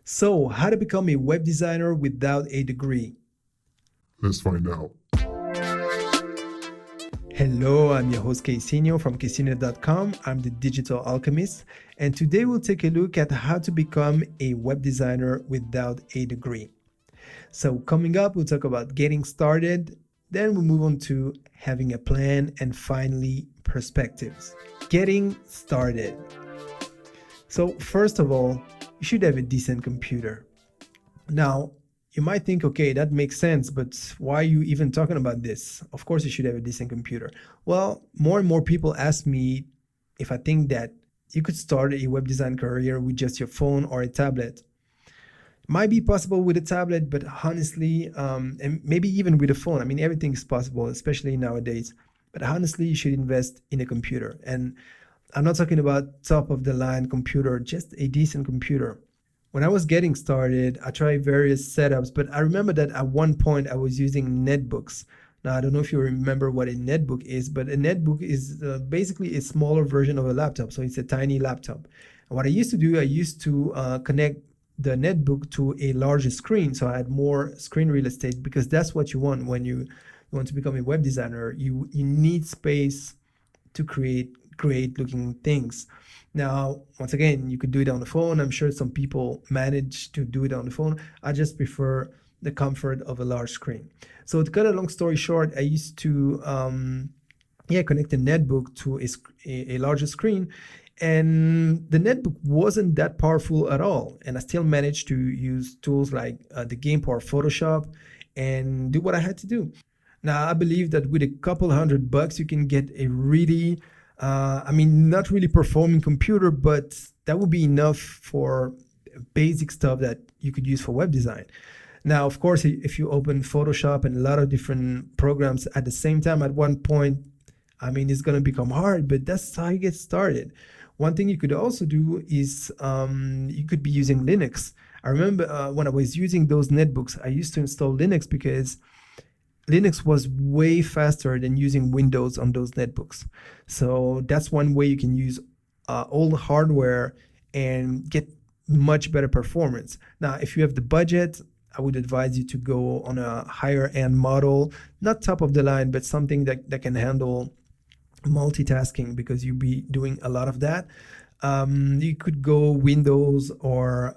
So, how to become a web designer without a degree? Let's find out. Hello, I'm your host Casino from Casino.com. I'm the digital alchemist, and today we'll take a look at how to become a web designer without a degree. So, coming up, we'll talk about getting started, then we'll move on to having a plan, and finally, perspectives. Getting started. So, first of all, you should have a decent computer. Now, you might think, okay, that makes sense, but why are you even talking about this? Of course, you should have a decent computer. Well, more and more people ask me if I think that you could start a web design career with just your phone or a tablet. Might be possible with a tablet, but honestly, and maybe even with a phone. I mean, everything is possible, especially nowadays. But honestly, you should invest in a computer. And I'm not talking about top of the line computer, just a decent computer. When I was getting started, I tried various setups, but I remember that at one point I was using netbooks. Now, I don't know if you remember what a netbook is, but a netbook is basically a smaller version of a laptop. So it's a tiny laptop. And what I used to do, I used to connect the netbook to a larger screen. So I had more screen real estate because that's what you want when you want to become a web designer. You need space to create great looking things. Now, once again, you could do it on the phone. I'm sure some people manage to do it on the phone. I just prefer the comfort of a large screen. So to cut a long story short, I used to connect a netbook to a larger screen, and the netbook wasn't that powerful at all. And I still managed to use tools like the game part Photoshop and do what I had to do. Now, I believe that with a couple $100, you can get a really, not really performing computer, but that would be enough for basic stuff that you could use for web design. Now, of course, if you open Photoshop and a lot of different programs at the same time, at one point, it's going to become hard, but that's how you get started. One thing you could also do is you could be using Linux. I remember when I was using those netbooks, I used to install Linux because Linux was way faster than using Windows on those netbooks. So that's one way you can use old hardware and get much better performance. Now, if you have the budget, I would advise you to go on a higher end model, not top of the line, but something that can handle multitasking because you'll be doing a lot of that. You could go Windows or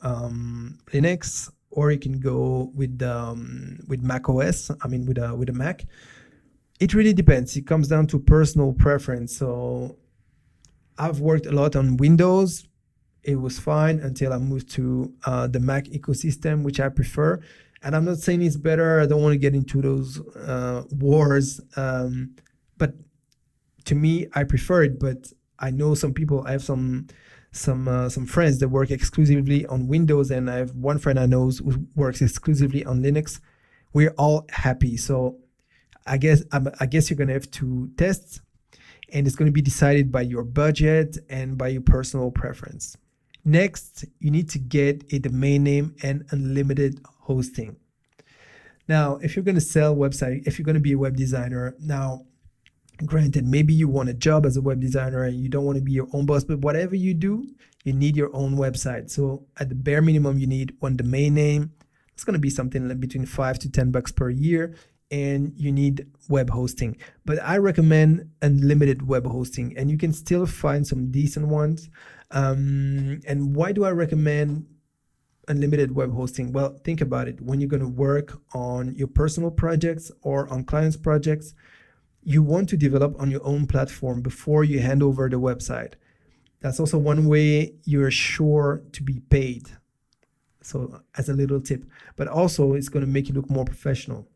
Linux, or you can go with Mac OS. With a Mac. It really depends. It comes down to personal preference. So I've worked a lot on Windows. It was fine until I moved to the Mac ecosystem, which I prefer. And I'm not saying it's better. I don't want to get into those wars. But to me, I prefer it. But I know some people. I have some friends that work exclusively on Windows, and I have one friend I know who works exclusively on Linux. We're all happy. So I guess you're gonna have to test, and it's gonna be decided by your budget and by your personal preference. Next, you need to get a domain name and unlimited hosting. Now, if you're gonna sell website, if you're gonna be a web designer, now granted, maybe you want a job as a web designer and you don't want to be your own boss, but whatever you do, you need your own website. So at the bare minimum, you need one domain name. It's going to be something like between $5 to $10 per year, and you need web hosting. But I recommend unlimited web hosting, and you can still find some decent ones. And why do I recommend unlimited web hosting? Well, think about it. When you're going to work on your personal projects or on clients' projects, you want to develop on your own platform before you hand over the website. That's also one way you're sure to be paid. So, as a little tip, but also it's going to make you look more professional,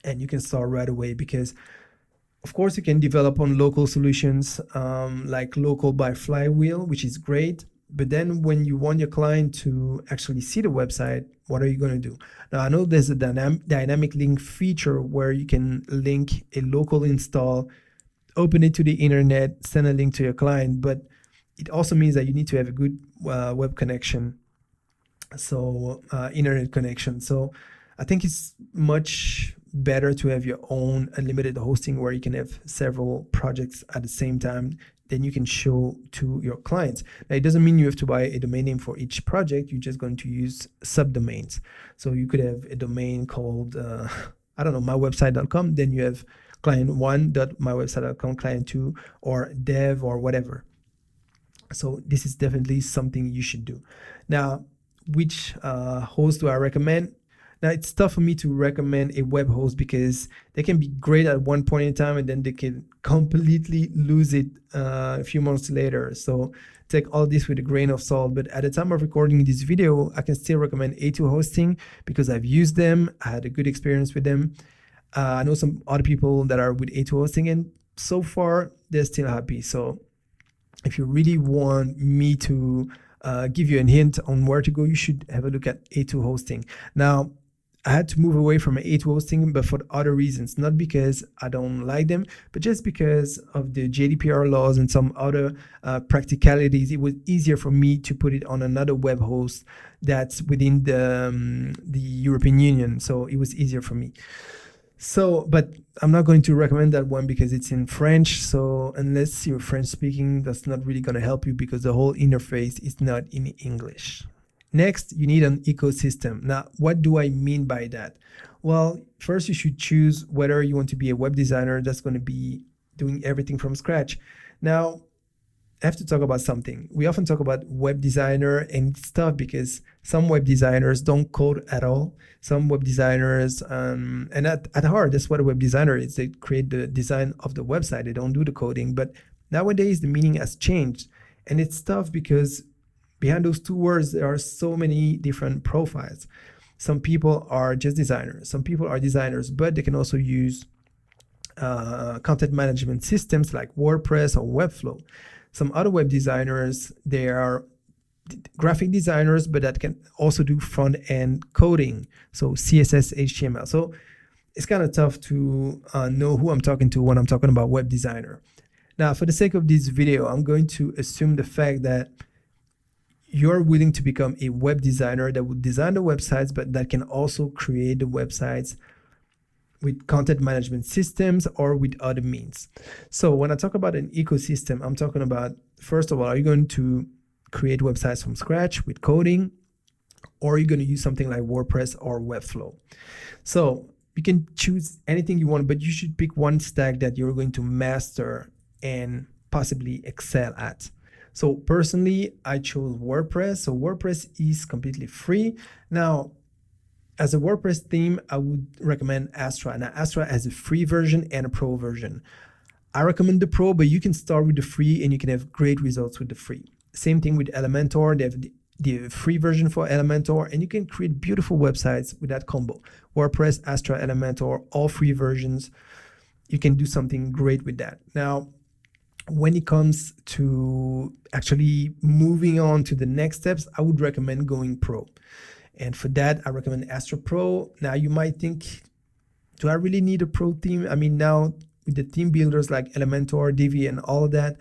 and you can start right away because, of course, you can develop on local solutions like local by Flywheel, which is great. But then when you want your client to actually see the website, what are you going to do? Now, I know there's a dynamic link feature where you can link a local install, open it to the internet, send a link to your client, but it also means that you need to have a good web connection, so internet connection. So I think it's much better to have your own unlimited hosting where you can have several projects at the same time then you can show to your clients. Now, it doesn't mean you have to buy a domain name for each project. You're just going to use subdomains. So you could have a domain called, I don't know, mywebsite.com. Then you have client1.mywebsite.com, client2, or dev or whatever. So this is definitely something you should do. Now, which host do I recommend? Now, it's tough for me to recommend a web host because they can be great at one point in time and then they can completely lose it a few months later. So take all this with a grain of salt. But at the time of recording this video, I can still recommend A2 Hosting because I've used them. I had a good experience with them. I know some other people that are with A2 Hosting, and so far they're still happy. So if you really want me to give you a hint on where to go, you should have a look at A2 Hosting. Now, I had to move away from A2 Hosting, but for other reasons, not because I don't like them, but just because of the GDPR laws and some other practicalities. It was easier for me to put it on another web host that's within the European Union. So it was easier for me. So, but I'm not going to recommend that one because it's in French. So unless you're French speaking, that's not really going to help you because the whole interface is not in English. Next, you need an ecosystem. Now, what do I mean by that? Well, first you should choose whether you want to be a web designer that's going to be doing everything from scratch. Now, I have to talk about something. We often talk about web designer, and it's tough because some web designers don't code at all. Some web designers, and at heart, that's what a web designer is. They create the design of the website. They don't do the coding. But nowadays, the meaning has changed. And it's tough because behind those two words, there are so many different profiles. Some people are just designers. Some people are designers, but they can also use content management systems like WordPress or Webflow. Some other web designers, they are graphic designers, but that can also do front-end coding, so CSS, HTML. So it's kind of tough to know who I'm talking to when I'm talking about web designer. Now, for the sake of this video, I'm going to assume the fact that you're willing to become a web designer that would design the websites, but that can also create the websites with content management systems or with other means. So when I talk about an ecosystem, I'm talking about, first of all, are you going to create websites from scratch with coding, or are you going to use something like WordPress or Webflow? So you can choose anything you want, but you should pick one stack that you're going to master and possibly excel at. So personally, I chose WordPress. So WordPress is completely free. Now, as a WordPress theme, I would recommend Astra. Now, Astra has a free version and a pro version. I recommend the pro, but you can start with the free and you can have great results with the free. Same thing with Elementor. They have the free version for Elementor, and you can create beautiful websites with that combo. WordPress, Astra, Elementor, all free versions. You can do something great with that. Now, when it comes to actually moving on to the next steps, I would recommend going pro. And for that, I recommend Astra Pro. Now, you might think, do I really need a pro theme? I mean, now with the theme builders like Elementor, Divi, and all of that,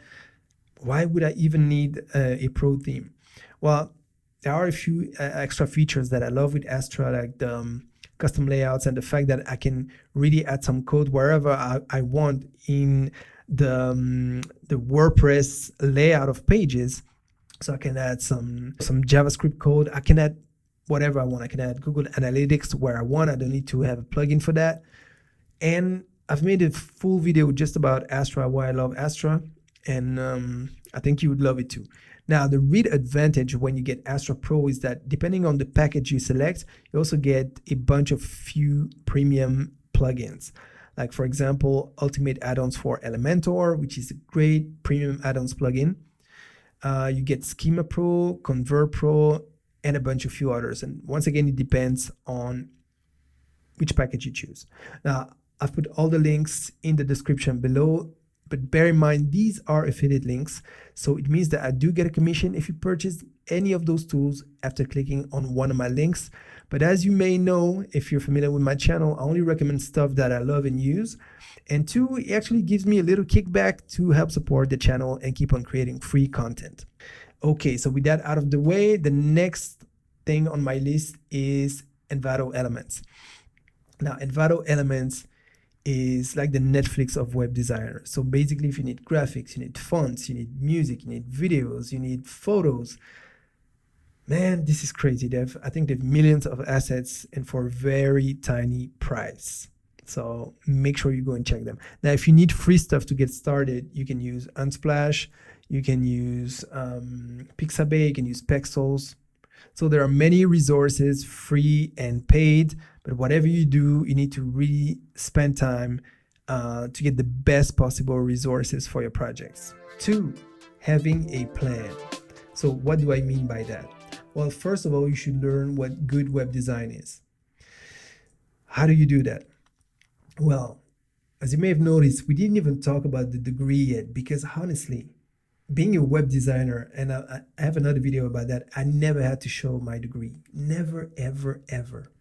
why would I even need a pro theme? Well, there are a few extra features that I love with Astra, like the custom layouts and the fact that I can really add some code wherever I want in the WordPress layout of pages. So I can add some JavaScript code. I can add whatever I want. I can add Google Analytics where I want. I don't need to have a plugin for that. And I've made a full video just about Astra, why I love Astra, and I think you would love it too. Now, the real advantage when you get Astra Pro is that depending on the package you select, you also get a bunch of few premium plugins. Like, for example, Ultimate Add-ons for Elementor, which is a great premium add-ons plugin. You get Schema Pro, Convert Pro, and a bunch of few others. And once again, it depends on which package you choose. Now, I've put all the links in the description below, but bear in mind, these are affiliate links. So it means that I do get a commission if you purchase any of those tools after clicking on one of my links. But as you may know, if you're familiar with my channel, I only recommend stuff that I love and use. And two, it actually gives me a little kickback to help support the channel and keep on creating free content. Okay, so with that out of the way, the next thing on my list is Envato Elements. Now, Envato Elements is like the Netflix of web designers. So basically, if you need graphics, you need fonts, you need music, you need videos, you need photos, man, this is crazy. I think they've millions of assets and for a very tiny price. So make sure you go and check them. Now, if you need free stuff to get started, you can use Unsplash, you can use Pixabay, you can use Pexels. So there are many resources, free and paid, but whatever you do, you need to really spend time to get the best possible resources for your projects. 2, having a plan. So what do I mean by that? Well, first of all, you should learn what good web design is. How do you do that? Well, as you may have noticed, we didn't even talk about the degree yet because honestly, being a web designer, and I have another video about that, I never had to show my degree. Never, ever, ever.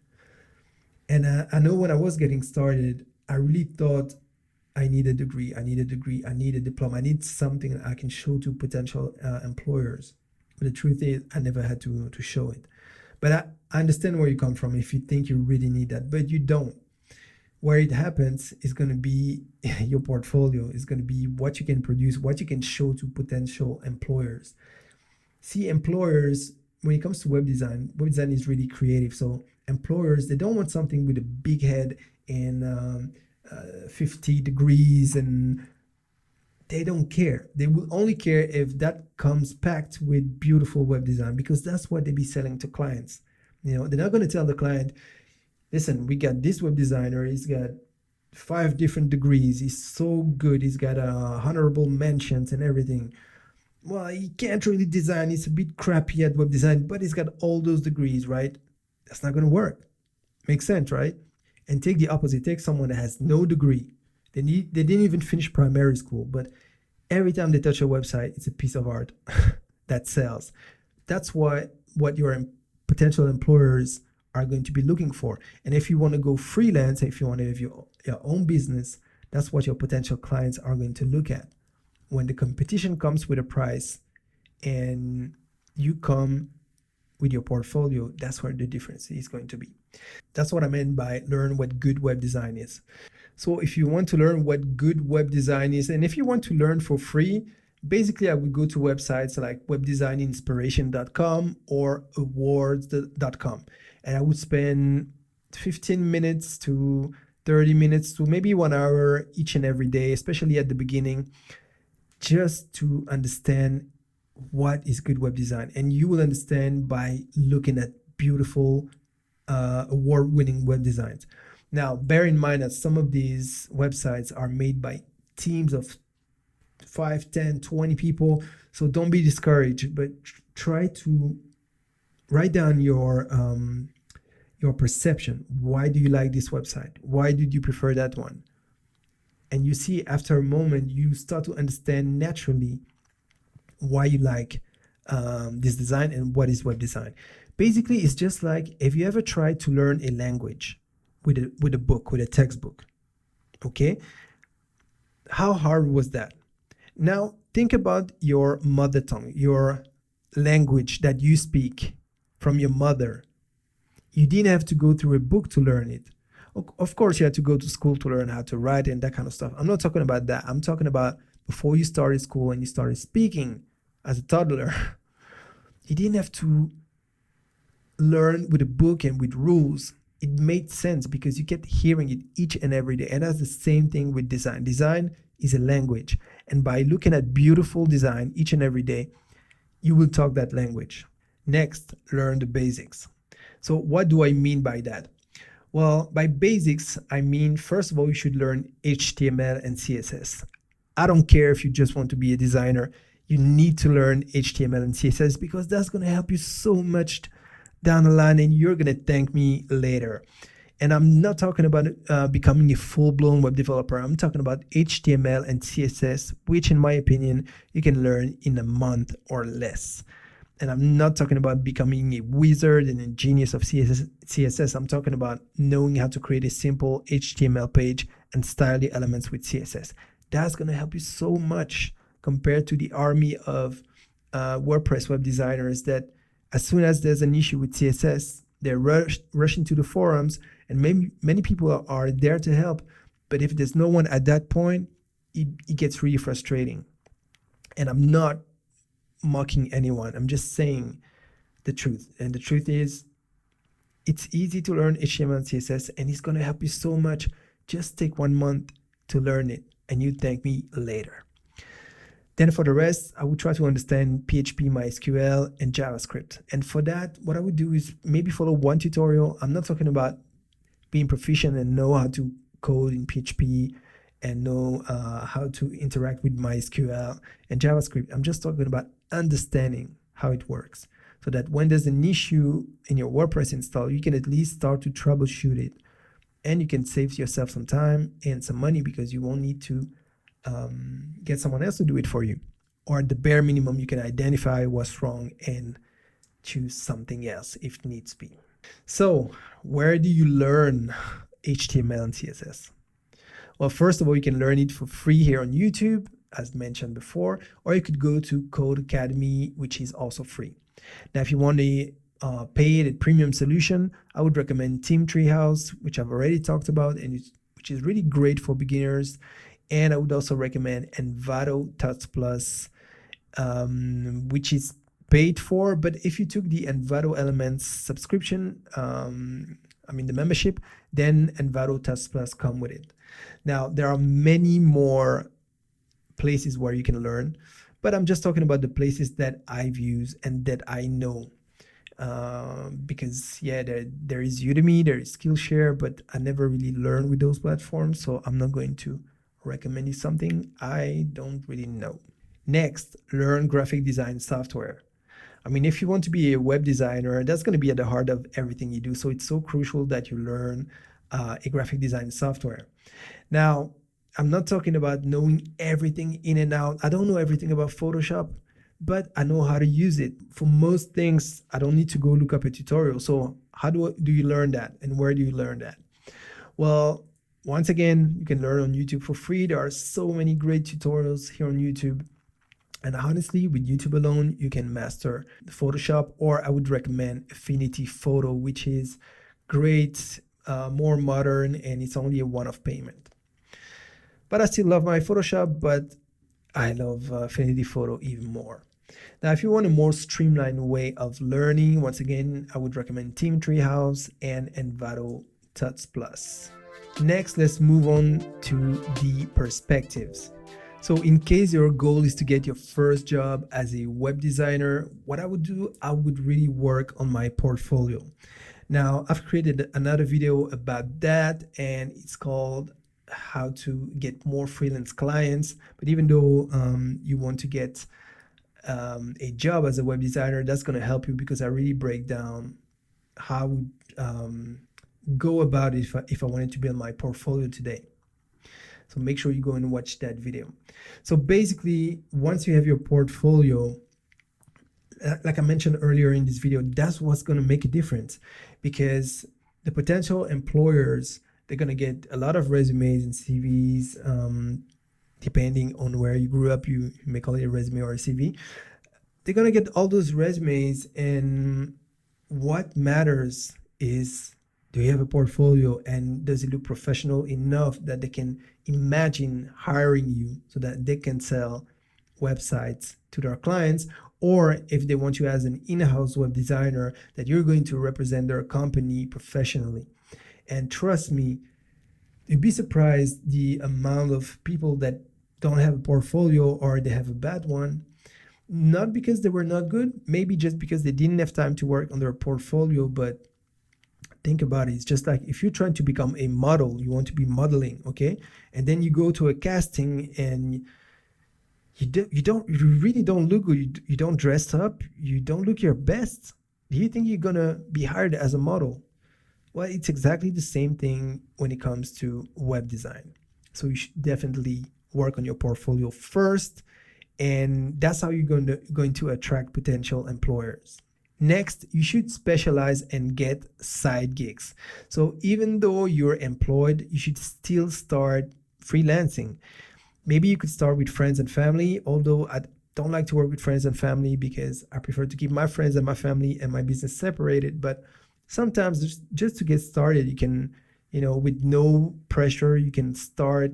And I know when I was getting started, I really thought I need a degree, I need a diploma, I need something I can show to potential employers. But the truth is, I never had to show it. But I understand where you come from if you think you really need that, but you don't. Where it happens is going to be your portfolio, is going to be what you can produce, what you can show to potential employers. See, employers, when it comes to web design is really creative. So employers, they don't want something with a big head and 50 degrees, and they don't care. They will only care if that comes packed with beautiful web design, because that's what they be selling to clients. They're not going to tell the client, listen, we got this web designer, he's got 5 different degrees, he's so good, he's got honorable mentions and everything. Well, he can't really design, he's a bit crappy at web design, but he's got all those degrees, right? That's not going to work. Makes sense, right? And take the opposite. Take someone that has no degree. They didn't even finish primary school, but every time they touch a website, it's a piece of art that sells. That's what your potential employers are going to be looking for. And if you want to go freelance, if you want to have your own business, that's what your potential clients are going to look at. When the competition comes with a price and you come with your portfolio, that's where the difference is going to be. That's what I meant by learn what good web design is. So if you want to learn what good web design is, and if you want to learn for free, basically I would go to websites like webdesigninspiration.com or awards.com. And I would spend 15 minutes to 30 minutes to maybe 1 hour each and every day, especially at the beginning, just to understand what is good web design. And you will understand by looking at beautiful award-winning web designs. Now, bear in mind that some of these websites are made by teams of 5, 10, 20 people. So don't be discouraged, but try to write down your perception. Why do you like this website? Why did you prefer that one? And you see, after a moment, you start to understand naturally why you like this design and what is web design. Basically, it's just like if you ever tried to learn a language with a book, with a textbook, okay? How hard was that? Now, think about your mother tongue, your language that you speak from your mother. You didn't have to go through a book to learn it. Of course, you had to go to school to learn how to write and that kind of stuff. I'm not talking about that. I'm talking about before you started school and you started speaking as a toddler. You didn't have to learn with a book and with rules. It made sense because you kept hearing it each and every day. And that's the same thing with design. Design is a language. And by looking at beautiful design each and every day, you will talk that language. Next, learn the basics. So what do I mean by that? Well, by basics, I mean, first of all, you should learn HTML and CSS. I don't care if you just want to be a designer. You need to learn HTML and CSS because that's going to help you so much down the line, and you're going to thank me later. And I'm not talking about becoming a full-blown web developer. I'm talking about HTML and CSS, which in my opinion, you can learn in a month or less. And I'm not talking about becoming a wizard and a genius of CSS. I'm talking about knowing how to create a simple HTML page and style the elements with CSS. That's going to help you so much compared to the army of WordPress web designers that as soon as there's an issue with CSS, they rush into the forums, and many people are there to help. But if there's no one at that point, it gets really frustrating. And I'm not mocking anyone. I'm just saying the truth. And the truth is, it's easy to learn HTML and CSS, and it's going to help you so much. Just take 1 month to learn it, and you thank me later. Then for the rest, I would try to understand PHP, MySQL, and JavaScript. And for that, what I would do is maybe follow one tutorial. I'm not talking about being proficient and know how to code in PHP and know how to interact with MySQL and JavaScript. I'm just talking about understanding how it works, so that when there's an issue in your WordPress install, you can at least start to troubleshoot it, and you can save yourself some time and some money because you won't need to get someone else to do it for you. Or at the bare minimum, you can identify what's wrong and choose something else if needs be. So where do you learn HTML and CSS? Well, first of all, you can learn it for free here on YouTube, as mentioned before, or you could go to Code Academy, which is also free. Now, if you want a paid and premium solution, I would recommend Team Treehouse, which I've already talked about, and which is really great for beginners. And I would also recommend Envato Tuts Plus, which is paid for. But if you took the Envato Elements subscription, the membership, then Envato Tuts Plus come with it. Now, there are many more places where you can learn, but I'm just talking about the places that I've used and that I know. Because there is Udemy, there is Skillshare, but I never really learned with those platforms, so I'm not going to recommend you something I don't really know. Next, learn graphic design software. If you want to be a web designer, that's going to be at the heart of everything you do. So it's so crucial that you learn a graphic design software. Now, I'm not talking about knowing everything in and out. I don't know everything about Photoshop, but I know how to use it. For most things, I don't need to go look up a tutorial. So how do you learn that, and where do you learn that? Well, once again, you can learn on YouTube for free. There are so many great tutorials here on YouTube. And honestly, with YouTube alone, you can master Photoshop, or I would recommend Affinity Photo, which is great, more modern, and it's only a one-off payment. But I still love my Photoshop, but I love Affinity Photo even more. Now, if you want a more streamlined way of learning, once again, I would recommend Team Treehouse and Envato Tuts Plus. Next, let's move on to the perspectives. So in case your goal is to get your first job as a web designer, what I would do, I would really work on my portfolio. Now, I've created another video about that, and it's called How to Get More Freelance Clients. But even though you want to get a job as a web designer, that's going to help you, because I really break down how I would go about it if I wanted to build my portfolio today. So make sure you go and watch that video. So basically, once you have your portfolio, like I mentioned earlier in this video, that's what's going to make a difference, because the potential employers, they're going to get a lot of resumes and CVs, depending on where you grew up. You may call it a resume or a CV. They're going to get all those resumes, and what matters is, do you have a portfolio, and does it look professional enough that they can imagine hiring you so that they can sell websites to their clients? Or if they want you as an in-house web designer, that you're going to represent their company professionally. And trust me, you'd be surprised the amount of people that don't have a portfolio, or they have a bad one, not because they were not good, maybe just because they didn't have time to work on their portfolio. But think about it. It's just like if you're trying to become a model, you want to be modeling, okay? And then you go to a casting and you really don't look good. You don't dress up. You don't look your best. Do you think you're gonna be hired as a model? Well, it's exactly the same thing when it comes to web design. So you should definitely work on your portfolio first, and that's how you're going to attract potential employers. Next, you should specialize and get side gigs. So even though you're employed, you should still start freelancing. Maybe you could start with friends and family, although I don't like to work with friends and family because I prefer to keep my friends and my family and my business separated. But sometimes just to get started, you can with no pressure. You can start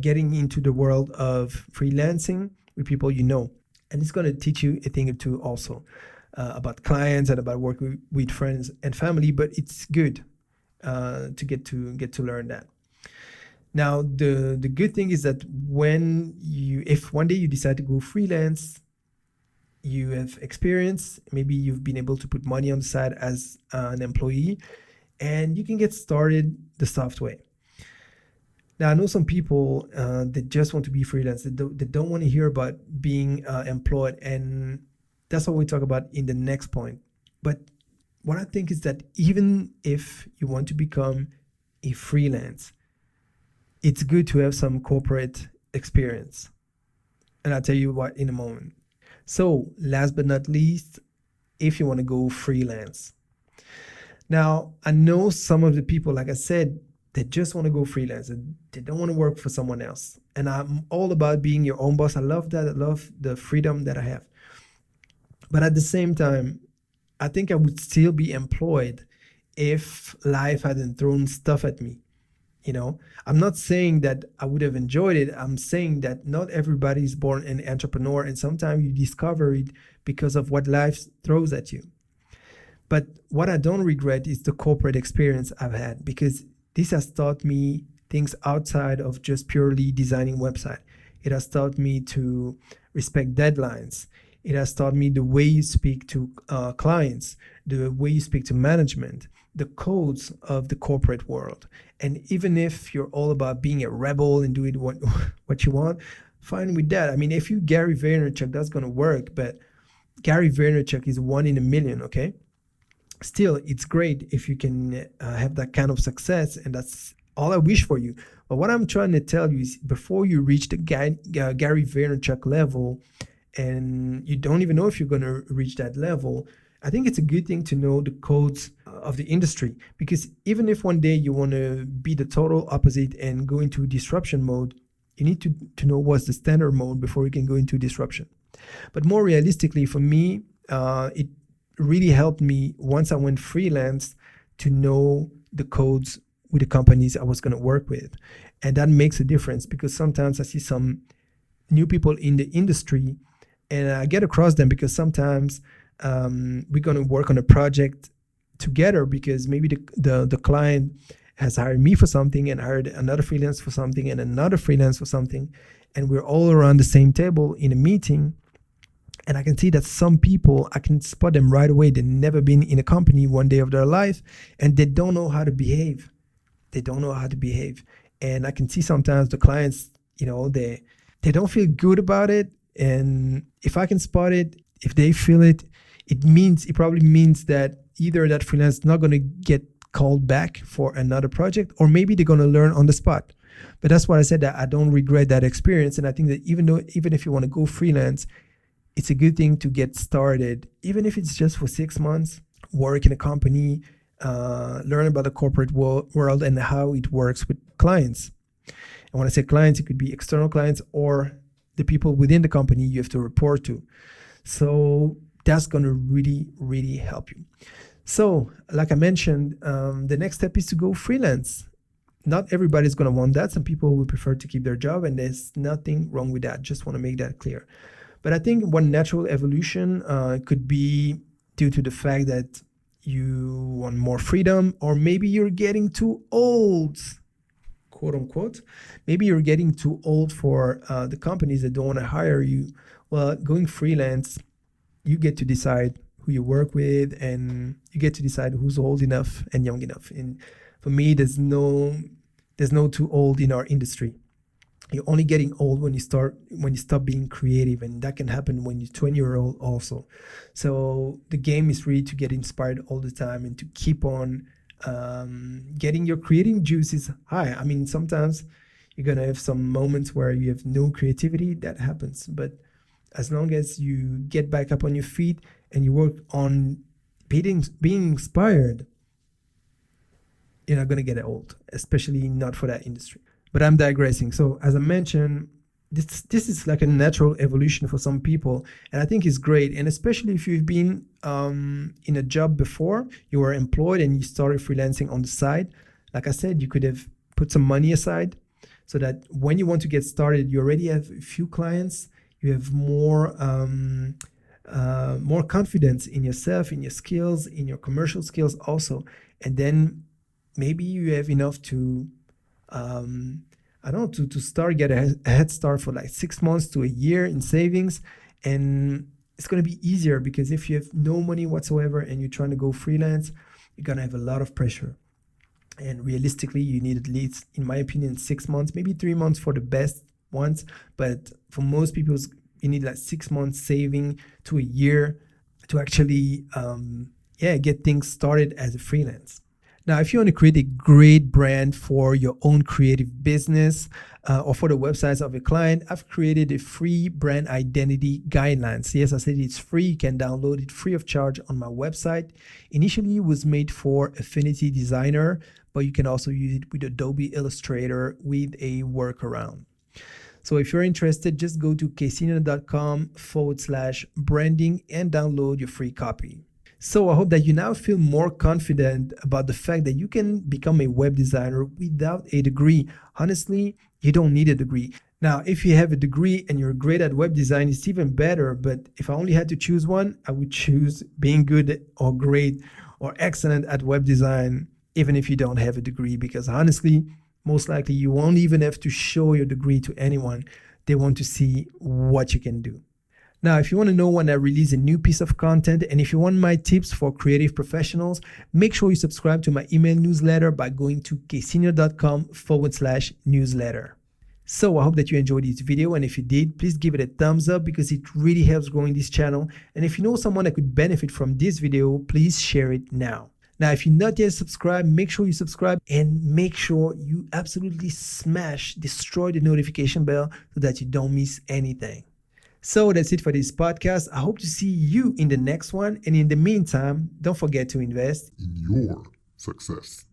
getting into the world of freelancing with people and it's going to teach you a thing or two also about clients and about working with friends and family. But it's good to get to learn that. Now, the good thing is that if one day you decide to go freelance, you have experience, maybe you've been able to put money on the side as an employee, and you can get started the soft way. Now, I know some people that just want to be freelance, that don't want to hear about being employed, and that's what we talk about in the next point. But what I think is that even if you want to become a freelance, it's good to have some corporate experience. And I'll tell you what in a moment. So last but not least, if you want to go freelance. Now, I know some of the people, like I said, they just want to go freelance. They don't want to work for someone else. And I'm all about being your own boss. I love that. I love the freedom that I have. But at the same time, I think I would still be employed if life hadn't thrown stuff at me. I'm not saying that I would have enjoyed it. I'm saying that not everybody is born an entrepreneur, and sometimes you discover it because of what life throws at you. But what I don't regret is the corporate experience I've had, because this has taught me things outside of just purely designing website. It has taught me to respect deadlines. It has taught me the way you speak to clients, the way you speak to management, the codes of the corporate world. And even if you're all about being a rebel and doing what you want, fine with that. I mean, if you Gary Vaynerchuk, that's going to work. But Gary Vaynerchuk is 1 in a million, okay? Still, it's great if you can have that kind of success, and that's all I wish for you. But what I'm trying to tell you is, before you reach the Gary Vaynerchuk level, and you don't even know if you're going to reach that level, I think it's a good thing to know the codes of the industry. Because even if one day you want to be the total opposite and go into disruption mode, you need to know what's the standard mode before you can go into disruption. But more realistically, for me, it really helped me once I went freelance to know the codes with the companies I was going to work with. And that makes a difference, because sometimes I see some new people in the industry and I get across them, because sometimes we're going to work on a project together, because maybe the client has hired me for something and hired another freelance for something and another freelance for something. And we're all around the same table in a meeting. And I can see that some people, I can spot them right away. They've never been in a company one day of their life, and they don't know how to behave. They don't know how to behave. And I can see sometimes the clients, they don't feel good about it. And if I can spot it, if they feel it, it probably means that either that freelance is not going to get called back for another project, or maybe they're going to learn on the spot. But that's why I said that I don't regret that experience. And I think that even if you want to go freelance, it's a good thing to get started, even if it's just for 6 months, work in a company, learn about the corporate world and how it works with clients. And when I say clients, it could be external clients or the people within the company you have to report to. So that's going to really, really help you. So like I mentioned, the next step is to go freelance. Not everybody's going to want that. Some people will prefer to keep their job, and there's nothing wrong with that. Just want to make that clear. But I think one natural evolution could be due to the fact that you want more freedom, or maybe you're getting too old, quote unquote. Maybe you're getting too old for the companies that don't want to hire you. Well, going freelance, you get to decide who you work with, and you get to decide who's old enough and young enough. And for me, there's no too old in our industry. You're only getting old when you stop being creative, and that can happen when you're 20-year-old also. So the game is really to get inspired all the time and to keep on getting your creative juices high. I mean, sometimes you're gonna have some moments where you have no creativity. That happens, but as long as you get back up on your feet and you work on being inspired, you're not gonna get old, especially not for that industry. But I'm digressing. So as I mentioned, this is like a natural evolution for some people, and I think it's great. And especially if you've been in a job before, you were employed and you started freelancing on the side, Like I said, you could have put some money aside so that when you want to get started, you already have a few clients. You have more confidence in yourself, in your skills, in your commercial skills also, and then maybe you have enough to I don't know, to start, get a head start for like 6 months to a year in savings. And it's going to be easier because if you have no money whatsoever and you're trying to go freelance, you're going to have a lot of pressure. And realistically, you need at least, in my opinion, 6 months, maybe 3 months for the best ones. But for most people, you need like 6 months saving to a year to actually, get things started as a freelance. Now, if you want to create a great brand for your own creative business or for the websites of a client, I've created a free brand identity guidelines. Yes, I said it's free. You can download it free of charge on my website. Initially, it was made for Affinity Designer, but you can also use it with Adobe Illustrator with a workaround. So if you're interested, just go to casino.com/branding and download your free copy. So I hope that you now feel more confident about the fact that you can become a web designer without a degree. Honestly, you don't need a degree. Now, if you have a degree and you're great at web design, it's even better. But if I only had to choose one, I would choose being good or great or excellent at web design, even if you don't have a degree, because honestly, most likely you won't even have to show your degree to anyone. They want to see what you can do. Now, if you want to know when I release a new piece of content, and if you want my tips for creative professionals, make sure you subscribe to my email newsletter by going to casino.com/newsletter. So I hope that you enjoyed this video, and if you did, please give it a thumbs up because it really helps growing this channel. And if you know someone that could benefit from this video, please share it now. Now, if you're not yet subscribed, make sure you subscribe and make sure you absolutely destroy the notification bell so that you don't miss anything. So that's it for this podcast. I hope to see you in the next one. And in the meantime, don't forget to invest In your success.